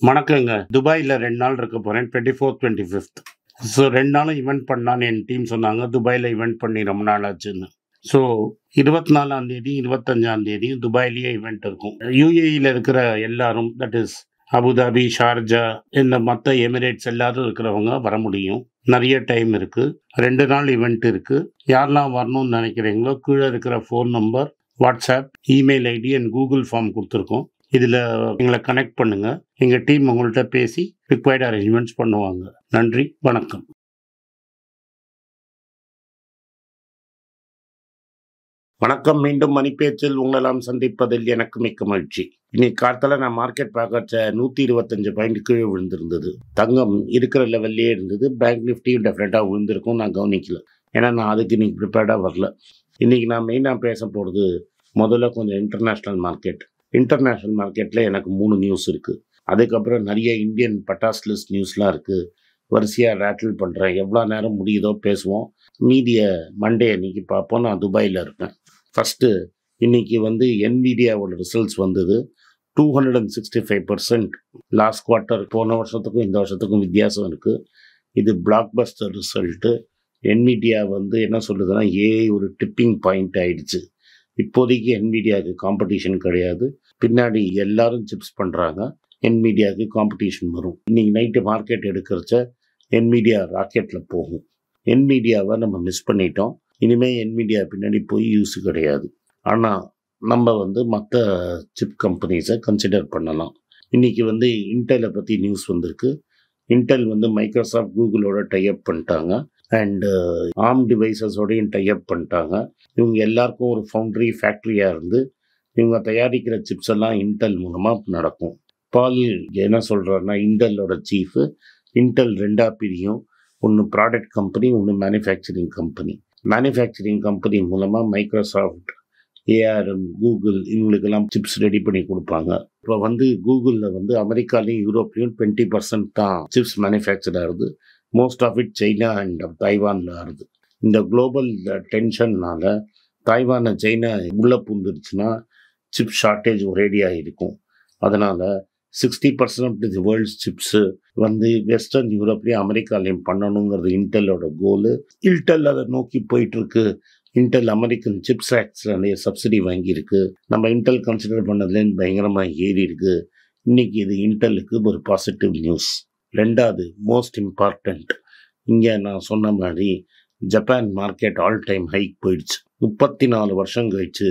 வணக்கங்க. துபாயில 2 நாள் இருக்க போறேன். 24த், 25த். ஸோ 2 நாளும் ஈவென்ட் பண்ணலான்னு என் டீம் சொன்னாங்க. துபாயில ஈவென்ட் பண்ணி ரொம்ப நாள் ஆச்சுன்னு. ஸோ 24ஆம் தேதி, 25ஆம் தேதியும் துபாயிலேயே ஈவென்ட் இருக்கும். யுஏஇல இருக்கிற எல்லாரும் தட் இஸ் அபுதாபி, ஷார்ஜா இந்த மத்த எமிரேட்ஸ் எல்லாரும் இருக்கிறவங்க வர முடியும். நெறைய டைம் இருக்கு. 2 நாள் ஈவென்ட் இருக்கு. யாரெல்லாம் வரணும்னு நினைக்கிறீங்களோ, கீழ இருக்கிற phone number, WhatsApp, email ID and Google form குடுத்துருக்கோம். இதுல எங்கள கனெக்ட் பண்ணுங்க. எங்க டீம் உங்கள்ட்ட பேசி ரிக்வயர்ட் அரேஞ்ச்மெண்ட்ஸ் பண்ணுவாங்க. நன்றி, வணக்கம். வணக்கம். மீண்டும் மணிப்பேச்சில் உங்களெல்லாம் சந்திப்பதில் எனக்கு மிக்க மகிழ்ச்சி. இன்னைக்கு காலத்துல நான் மார்க்கெட் பார்க்கறச்ச 125 பாயிண்ட் கீழே விழுந்திருந்தது. தங்கம் இருக்கிற லெவல்லே இருந்தது. பேங்க் நிஃப்டியும் டெஃபினட்டா விழுந்திருக்கும். நான் கவனிக்கல. ஏன்னா நான் அதுக்கு இன்னைக்கு ப்ரிப்பேர்டா வரல. இன்னைக்கு நான் மெயினா பேச போறது முதல்ல கொஞ்சம் இன்டர்நேஷனல் மார்க்கெட். இன்டர்நேஷனல் மார்க்கெட்ல எனக்கு 3 நியூஸ் இருக்கு. அதுக்கப்புறம் நிறைய இந்தியன் பட்டாஸ் லிஸ்ட் நியூஸ்லாம் இருக்கு. வரிசையா ரேட்டில் பண்றேன். எவ்வளோ நேரம் முடியுதோ பேசுவோம். மீதிய மண்டே அன்னைக்கு பார்ப்போம். நான் துபாயில இருப்பேன். ஃபர்ஸ்ட் இன்னைக்கு என்விடியாவோட ரிசல்ட்ஸ் வந்தது. 265% லாஸ்ட் குவார்ட்டர் போன வருஷத்துக்கும் இந்த வருஷத்துக்கும் வித்தியாசம் இருக்கு. இது பிளாக் பஸ்டர் ரிசல்ட்டு. என்விடியா என்ன சொல்லுதுன்னா ஏஐ ஒரு டிப்பிங் பாயிண்ட் ஆயிடுச்சு. இப்போதைக்கு என்விடியாவுக்கு காம்படிஷன் கிடையாது. பின்னாடி எல்லாரும் சிப்ஸ் பண்ணுறாங்க. என்விடியாவுக்கு காம்படிஷன் வரும். இன்னைக்கு நைட்டு மார்க்கெட் எடுக்கிறச்ச என்விடியா ராக்கெட்டில் போகும். என்விடியாவை நம்ம மிஸ் பண்ணிட்டோம். இனிமேல் என்விடியா பின்னாடி போய் யூஸ் கிடையாது. ஆனால் நம்ம மற்ற சிப் கம்பெனிஸை கன்சிடர் பண்ணலாம். இன்னைக்கு இன்டெலை பற்றி நியூஸ் வந்திருக்கு. இன்டெல் மைக்ரோசாஃப்ட் கூகுளோட டைப் பண்ணிட்டாங்க. அண்டு ஆர்ம் டிவைசஸோடையும் டைப் பண்ணிட்டாங்க. இவங்க எல்லாருக்கும் ஒரு ஃபவுண்ட்ரி ஃபேக்ட்ரியாக இருந்து இவங்க தயாரிக்கிற சிப்ஸ் எல்லாம் இன்டெல் மூலமாக நடக்கும். பால் என்ன சொல்கிறாருன்னா, இன்டெல்லோட சீஃபு இன்டெல் 2ஆக பிரியும். ஒன்று ப்ராடக்ட் கம்பெனி, ஒன்று மேனுஃபேக்சரிங் கம்பெனி. மேனுஃபேக்சரிங் கம்பெனி மூலமாக மைக்ரோசாஃப்ட், ஏஆர்எம், கூகுள் இவங்களுக்கெல்லாம் சிப்ஸ் ரெடி பண்ணி கொடுப்பாங்க. இப்போ கூகுளில் அமெரிக்காலையும் யூரோப்லையும் 20% தான் சிப்ஸ் மேனுஃபேக்சர் ஆகுது. Most of it China and தைவானில் ஆகுது. இந்த குளோபல் டென்ஷன்னால தைவானை சைனா உள்ளே பூந்துருச்சுன்னா சிப் ஷார்ட்டேஜ் ஒரேடியாக இருக்கும். அதனால் 60% of the world's chips western யூரோப்லேயும் அமெரிக்காலையும் பண்ணணுங்கிறது இன்டெல்லோட கோலு. இன்டெல் அதை நோக்கி போயிட்டுருக்கு. இன்டெல் அமெரிக்கன் சிப்ஸ் ஆக்ட்ஸ்லேயே சப்சிடி வாங்கியிருக்கு. நம்ம இன்டெல் கன்சிடர் பண்ணதுலேருந்து பயங்கரமாக ஏறி இருக்கு. இன்னைக்கு இது இன்டெல்லுக்கு ஒரு பாசிட்டிவ் நியூஸ். ரெண்டாவது மோஸ்ட் இம்பார்ட்டண்ட், இங்கே நான் சொன்ன மாதிரி Japan market all time hike போயிடுச்சு. 34 வருஷம் கழிச்சு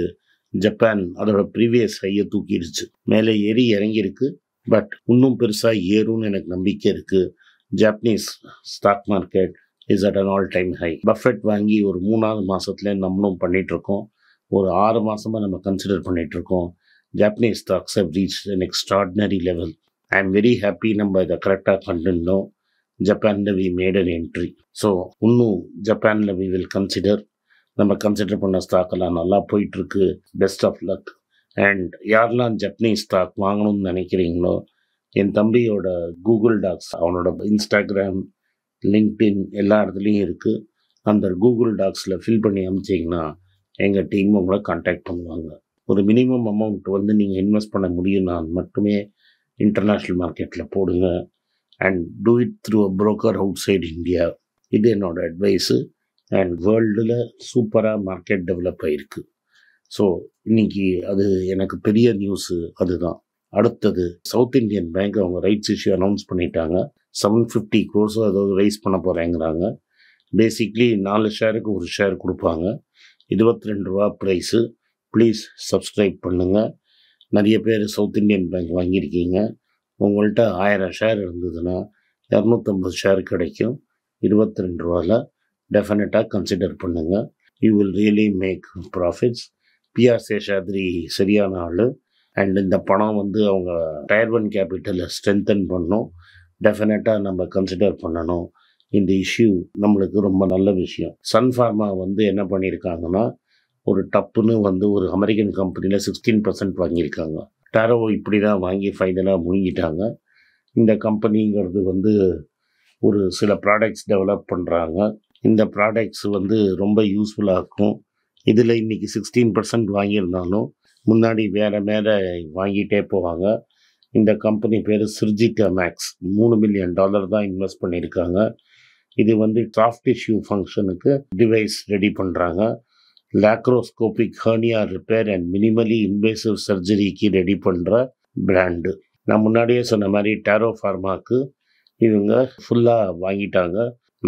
ஜப்பான் அதோட ப்ரீவியஸ் ஹையை தூக்கிடுச்சு. மேலே ஏறி இறங்கியிருக்கு. பட் இன்னும் பெருசாக ஏறும்னு எனக்கு நம்பிக்கை இருக்குது. Japanese stock market is at an all time high. Buffett வாங்கி ஒரு 3ஆவது மாதத்துல நம்மளும் பண்ணிகிட்ருக்கோம். ஒரு 6 மாதமாக நம்ம கன்சிடர் பண்ணிகிட்ருக்கோம். Japanese stocks have reach an extraordinary level. I am very happy. நம்ம இதை கரெக்டாக கண்டிருந்தோம். ஜப்பானில் we made an entry. So இன்னும் ஜப்பானில் வி வில் கன்சிடர். நம்ம கன்சிடர் பண்ண ஸ்டாக்கெல்லாம் நல்லா போயிட்டுருக்கு. Best of luck. அண்ட் யாரெல்லாம் ஜப்பனீஸ் ஸ்டாக் வாங்கணும்னு நினைக்கிறீங்களோ, என் தம்பியோட கூகுள் டாக்ஸ், அவனோட இன்ஸ்டாகிராம், லிங்க்டின் எல்லா இடத்துலையும் இருக்குது. அந்த கூகுள் டாக்ஸில் ஃபில் பண்ணி அனுப்பிச்சிங்கன்னா எங்கள் டீம் உங்களை கான்டாக்ட் பண்ணுவாங்க. ஒரு மினிமம் அமௌண்ட் நீங்கள் இன்வெஸ்ட் பண்ண முடியும்னா மட்டுமே இன்டர்நேஷ்னல் மார்க்கெட்டில் போடுங்க. And do it through a broker outside India. இது என்னோட அட்வைஸு. அண்ட் வேர்ல்டில் சூப்பராக மார்க்கெட் டெவலப் ஆகிருக்கு. ஸோ இன்னைக்கு அது எனக்கு பெரிய நியூஸு அதுதான். அடுத்தது சவுத் இந்தியன் பேங்க் அவங்க ரைட்ஸ் இஷ்யூ அனௌன்ஸ் பண்ணிட்டாங்க. 750 crores அதாவது ரைஸ் பண்ண போகிறேங்கிறாங்க. பேசிக்லி 4 ஷேருக்கு ஒரு ஷேர் கொடுப்பாங்க. 22 ரூபா ப்ரைஸு. ப்ளீஸ் சப்ஸ்கிரைப் பண்ணுங்கள். நிறைய பேர் சவுத் இந்தியன் பேங்க் வாங்கியிருக்கீங்க. உங்கள்கிட்ட 1000 ஷேர் இருந்ததுன்னா 250 ஷேர் கிடைக்கும் 22 ரூபாவில். டெஃபினட்டாக கன்சிடர் பண்ணுங்கள். You will really make profits. PR Seshadri சரியான ஆள். அண்ட் இந்த பணம் அவங்க டயர் 1 கேபிட்டலை ஸ்ட்ரென்தன் பண்ணணும். டெஃபினட்டாக நம்ம கன்சிடர் பண்ணணும். இந்த இஷ்யூ நம்மளுக்கு ரொம்ப நல்ல விஷயம். சன் ஃபார்மா என்ன பண்ணியிருக்காங்கன்னா, ஒரு டப்புன்னு ஒரு அமெரிக்கன் கம்பெனியில் 16% வாங்கியிருக்காங்க. டேரோ இப்படி தான் வாங்கி ஃபைனலாக முழுங்கிட்டாங்க. இந்த கம்பெனிங்கிறது ஒரு சில ப்ராடக்ட்ஸ் டெவலப் பண்ணுறாங்க. இந்த ப்ராடக்ட்ஸ் ரொம்ப யூஸ்ஃபுல்லாக இருக்கும். இதில் இன்றைக்கி 16% வாங்கியிருந்தாலும் முன்னாடி வேறு மேலே வாங்கிட்டே போவாங்க. இந்த கம்பெனி பேர் சிர்ஜிகா மேக்ஸ். $3 மில்லியன் தான் இன்வெஸ்ட் பண்ணியிருக்காங்க. இது வந்து சாஃப்ட் டிஷ்யூ ஃபங்க்ஷனுக்கு டிவைஸ் ரெடி பண்ணுறாங்க. Laparoscopic hernia repair and minimally invasive சர்ஜரிக்கு ரெடி பண்ணுற பிராண்டு. நான் முன்னாடியே சொன்ன மாதிரி டேரோ ஃபார்மாக்கு இவங்க ஃபுல்லாக வாங்கிட்டாங்க.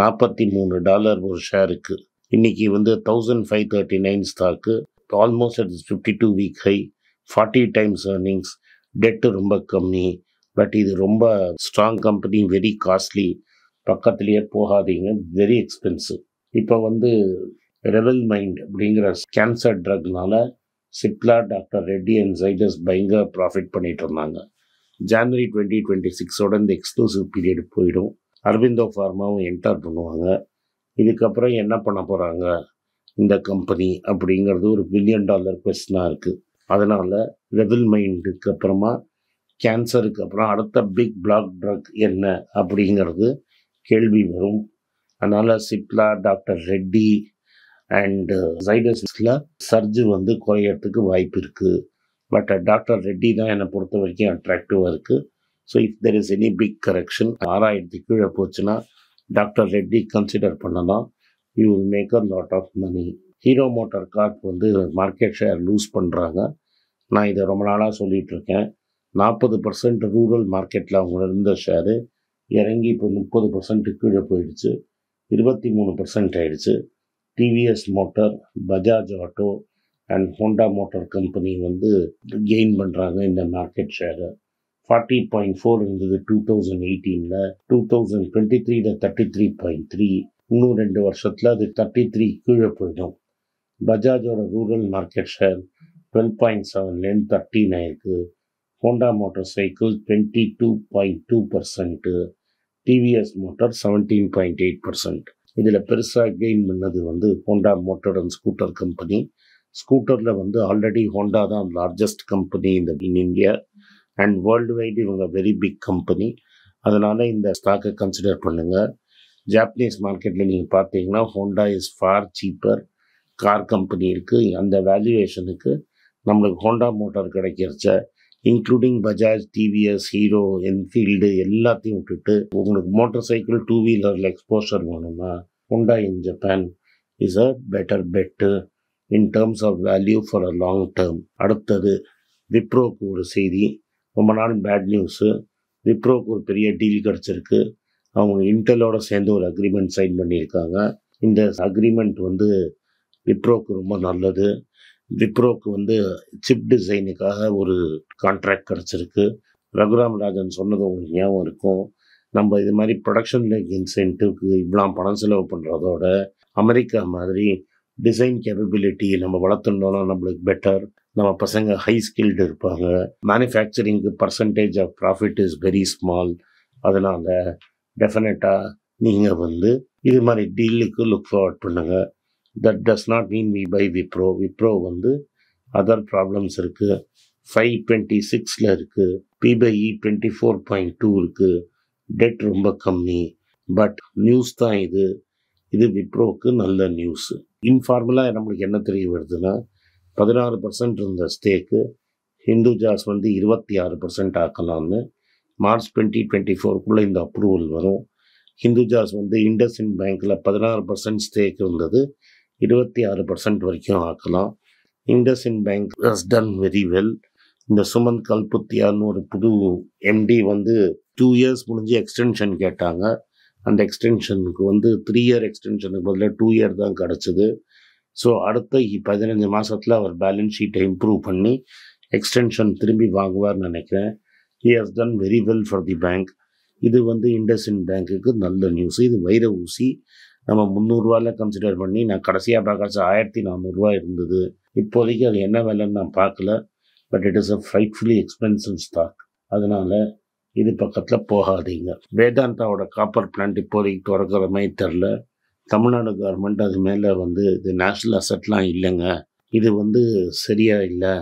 $43 ஒரு ஷேருக்கு. இன்றைக்கி வந்து 1539 stock. Almost at 52 week high, 40 times earnings. Debt ரொம்ப கம்மி. பட் இது ரொம்ப ஸ்ட்ராங் கம்பெனி, வெரி காஸ்ட்லி. பக்கத்துலேயே போகாதீங்க, வெரி எக்ஸ்பென்சிவ். இப்போ வந்து ரெவல் மைண்ட் அப்படிங்கிற கேன்சர் ட்ரக்னால சிப்லா, டாக்டர் ரெட்டி அண்ட் ஜைடஸ் பயங்கர ப்ராஃபிட் பண்ணிட்டு இருந்தாங்க. ஜான்வரி 2026 இந்த எக்ஸ்க்ளூசிவ் பீரியட் போயிடும். அரவிந்தோ ஃபார்மாவும் என்டர் பண்ணுவாங்க. இதுக்கப்புறம் என்ன பண்ண போகிறாங்க இந்த கம்பெனி அப்படிங்கிறது ஒரு $1 பில்லியன் கொஸ்டினாக இருக்குது. அதனால் ரெவல் மைண்டுக்கு அப்புறமா கேன்சருக்கு அப்புறம் அடுத்த பிக் பிளாக் ட்ரக் என்ன அப்படிங்கிறது கேள்வி வரும். அதனால் சிப்லா, டாக்டர் ரெட்டி அண்ட் ஜைடஸில் சர்ஜு வந்து குறையறதுக்கு வாய்ப்பு இருக்குது. பட் டாக்டர் ரெட்டி தான் என்னை பொறுத்த வரைக்கும் அட்ராக்டிவாக இருக்குது. So if there is any big correction 6000 கீழே போச்சுன்னா டாக்டர் ரெட்டி கன்சிடர் பண்ணலாம். You will make a lot of money. Hero Motor Corp வந்து மார்க்கெட் ஷேர் லூஸ் பண்ணுறாங்க. நான் இதை ரொம்ப நாளாக சொல்லிகிட்ருக்கேன். 40% ரூரல் மார்க்கெட்டில் அவங்க இருந்த ஷேரு இறங்கி இப்போ 30% கீழே போயிடுச்சு. 23% ஆயிடுச்சு. TVS motor, Bajaj auto and Honda motor company வந்து கெயின் பண்ணுறாங்க இந்த மார்க்கெட் ஷேரை. 40.4 இருந்தது 2018. 2023 33.3. இன்னும் 2 வருஷத்தில் அது 33 கீழே போயிடும். பஜாஜோட ரூரல் மார்க்கெட் ஷேர் 12.7 13 ஆயிருக்கு. Honda motorcycle 22.2%. TVS motor 17.8%. இதில் பெருசாக கெயின் பண்ணது வந்து Honda motor and scooter company. ஸ்கூட்டரில் வந்து ஆல்ரெடி ஹோண்டா தான் largest company in India and worldwide இவங்க வெரி பிக் கம்பெனி. அதனால் இந்த ஸ்டாக்கை கன்சிடர் பண்ணுங்கள். ஜாப்பனீஸ் மார்க்கெட்டில் நீங்கள் பார்த்தீங்கன்னா Honda is far cheaper. Car company இருக்குது. அந்த வேல்யூவேஷனுக்கு நம்மளுக்கு ஹோண்டா மோட்டார் கிடைக்கிறச்ச இன்க்ளூடிங் பஜாஜ், டிவிஎஸ், ஹீரோ, என்ஃபீல்டு எல்லாத்தையும் விட்டுட்டு உங்களுக்கு மோட்டார் சைக்கிள் 2 வீலரில் எக்ஸ்போஷர் வேணும்னா Honda in Japan is a better bet in terms of value for a long term. அடுத்தது விப்ரோக்கு ஒரு செய்தி. ரொம்ப நாள் பேட் நியூஸு. விப்ரோக்கு ஒரு பெரிய டீல் கிடச்சிருக்கு. அவங்க இன்டெலோட சேர்ந்து ஒரு அக்ரிமெண்ட் சைன் பண்ணியிருக்காங்க. இந்த அக்ரிமெண்ட் வந்து விப்ரோக்கு ரொம்ப நல்லது. விப்ரோக்கு வந்து சிப் டிசைனுக்காக ஒரு கான்ட்ராக்ட் கிடச்சிருக்கு. ரகுராம் ராஜன் சொன்னது உங்களுக்கு ஞாபகம் இருக்கும். நம்ம இது மாதிரி ப்ரொடக்ஷன் லைக் இன்சென்டிவ்க்கு இவ்வளோ பணம் செலவு பண்ணுறதோட அமெரிக்கா மாதிரி டிசைன் கேப்பபிலிட்டி நம்ம வளர்த்துட்டோம்னா நம்மளுக்கு பெட்டர். நம்ம பசங்க ஹை ஸ்கில்டு இருப்பாங்க. மேனுஃபேக்சரிங்க்கு percentage of profit is very small. அதனால் டெஃபினட்டாக நீங்கள் வந்து இது மாதிரி டீலுக்கு லுக் ஃபார்வர்ட் பண்ணுங்கள். That does not mean we buy Wipro. Wipro வந்து அதர் ப்ராப்ளம்ஸ் இருக்குது. 526 இருக்குது. பிபைஇ 24.2 இருக்குது. டெட் ரொம்ப கம்மி. பட் நியூஸ் தான் இது. இது விப்ரோவுக்கு நல்ல நியூஸு. இன்ஃபார்மலாக நம்மளுக்கு என்ன தெரிய வருதுன்னா 16% இருந்த ஸ்டேக்கு ஹிந்துஜாஸ் வந்து 26% ஆக்கலாம்னு மார்ச் 2024 இந்த அப்ரூவல் வரும். ஹிந்துஜாஸ் வந்து இண்டஸ்இண்ட் பேங்க்கில் 16% ஸ்டேக் இருந்தது, 26% வரைக்கும் ஆக்கலாம். IndusInd bank has done very well. இந்த சுமந்த் கல்புத்தியான்னு ஒரு புது எம்டி வந்து 2 இயர்ஸ் முடிஞ்சு எக்ஸ்டென்ஷன் கேட்டாங்க. அந்த எக்ஸ்டென்ஷனுக்கு வந்து 3 இயர் எக்ஸ்டென்ஷனுக்கு பதிலாக 2 இயர் தான் கிடச்சிது. ஸோ அடுத்த 15 மாதத்தில் அவர் பேலன்ஸ் ஷீட்டை இம்ப்ரூவ் பண்ணி எக்ஸ்டென்ஷன் திரும்பி வாங்குவார்னு நினைக்கிறேன். He has done very well for the bank. இது வந்து இண்டஸ்இண்ட் பேங்க்குக்கு நல்ல நியூஸ். இது வைர ஊசி. நம்ம 300 கன்சிடர் பண்ணி நான் கடைசியாக பார்க்கறது 1400 இருந்தது. இப்போதைக்கு அது என்ன விலைன்னு நான் பார்க்கல. But it is a frightfully expensive stock. அதனால் இது பக்கத்தில் போகாதீங்க. வேதாந்தாவோட காப்பர் பிளான்ட் இப்போதைக்கு திறக்கிற மாதிரி தெரில. தமிழ்நாடு கவர்மெண்ட் அது மேலே வந்து இது நேஷ்னல் அசட்லாம் இல்லைங்க, இது வந்து சரியாக இல்லை,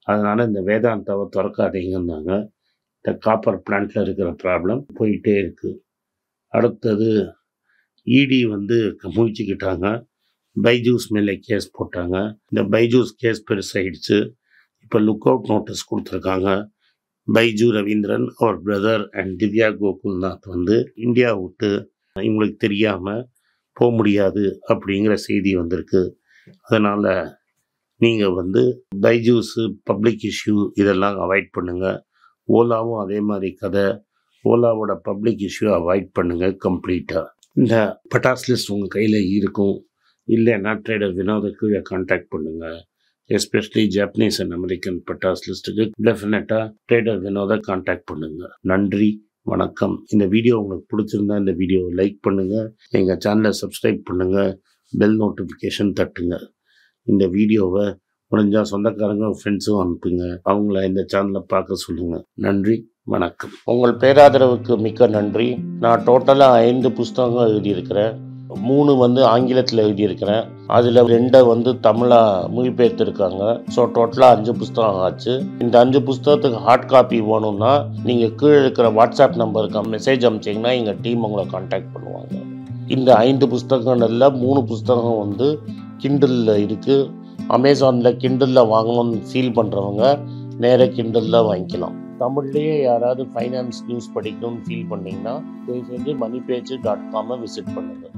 அதனால் இந்த வேதாந்தாவை திறக்காதீங்கன்னாங்க. இந்த காப்பர் பிளான்ட்டில் இருக்கிற ப்ராப்ளம் போயிட்டே இருக்குது. அடுத்தது இடி வந்து முழிச்சுக்கிட்டாங்க. பைஜூஸ் மேலே கேஸ் போட்டாங்க. இந்த பைஜூஸ் கேஸ் பெருசாகிடுச்சு. இப்போ லுக் அவுட் நோட்டீஸ் கொடுத்துருக்காங்க. பைஜு ரவீந்திரன் அவர் பிரதர் அண்ட் திவ்யா கோகுல்நாத் வந்து இந்தியா விட்டு இவங்களுக்கு தெரியாமல் போக முடியாது அப்படிங்கிற செய்தி வந்திருக்கு. அதனால் நீங்கள் வந்து பைஜூஸு பப்ளிக் இஷ்யூ இதெல்லாம் அவாய்ட் பண்ணுங்கள். ஓலாவும் அதே மாதிரி கதை. ஓலாவோட பப்ளிக் இஷ்யூ அவாய்ட் பண்ணுங்கள் கம்ப்ளீட்டாக. இந்த பட்டாஸ் லிஸ்ட் உங்கள் கையில் இருக்கும். இல்லைன்னா ட்ரேடர் வினோதை கீழே கான்டாக்ட் பண்ணுங்கள். எஸ்பெஷலி ஜாப்பனீஸ் அண்ட் அமெரிக்கன் பட்டாஸ் லிஸ்ட்டுக்கு டெஃபினட்டாக ட்ரேடர் வினோதை கான்டாக்ட் பண்ணுங்கள். நன்றி, வணக்கம். இந்த வீடியோ உங்களுக்கு பிடிச்சிருந்தா இந்த வீடியோவை லைக் பண்ணுங்கள். எங்கள் சேனலை சப்ஸ்கிரைப் பண்ணுங்கள். பெல் நோட்டிஃபிகேஷன் தட்டுங்க. இந்த வீடியோவை முடிஞ்சால் சொந்தக்காரங்க ஃப்ரெண்ட்ஸும் அனுப்புங்க. அவங்கள இந்த சேனலை பார்க்க சொல்லுங்கள். நன்றி, வணக்கம். உங்கள் பேராதரவுக்கு மிக்க நன்றி. நான் டோட்டலாக 5 புஸ்தகங்கள் எழுதியிருக்கிறேன். 3 வந்து ஆங்கிலத்தில் எழுதியிருக்கிறேன். அதில் 2 வந்து தமிழாக மொழிபெயர்த்துருக்காங்க. ஸோ டோட்டலாக 5 புஸ்தகம் ஆச்சு. இந்த 5 புஸ்தகத்துக்கு ஹார்ட் காப்பி வேணும்னா நீங்கள் கீழே இருக்கிற வாட்ஸ்அப் நம்பருக்கு மெசேஜ் அனுப்பிச்சிங்கன்னா எங்கள் டீம் உங்களை கான்டாக்ட் பண்ணுவாங்க. இந்த 5 புஸ்தகங்களில் 3 புஸ்தகம் வந்து கிண்டலில் இருக்குது. அமேசானில் கிண்டலில் வாங்கணும்னு ஃபீல் பண்ணுறவங்க நேராக கிண்டலில் வாங்கிக்கலாம். தமிழ்லேயே யாராவது ஃபைனான்ஸ் நியூஸ் படிக்கணும்னு ஃபீல் பண்ணிங்கன்னா தயவுசெஞ்சு moneypage.com விசிட் பண்ணுங்கள்.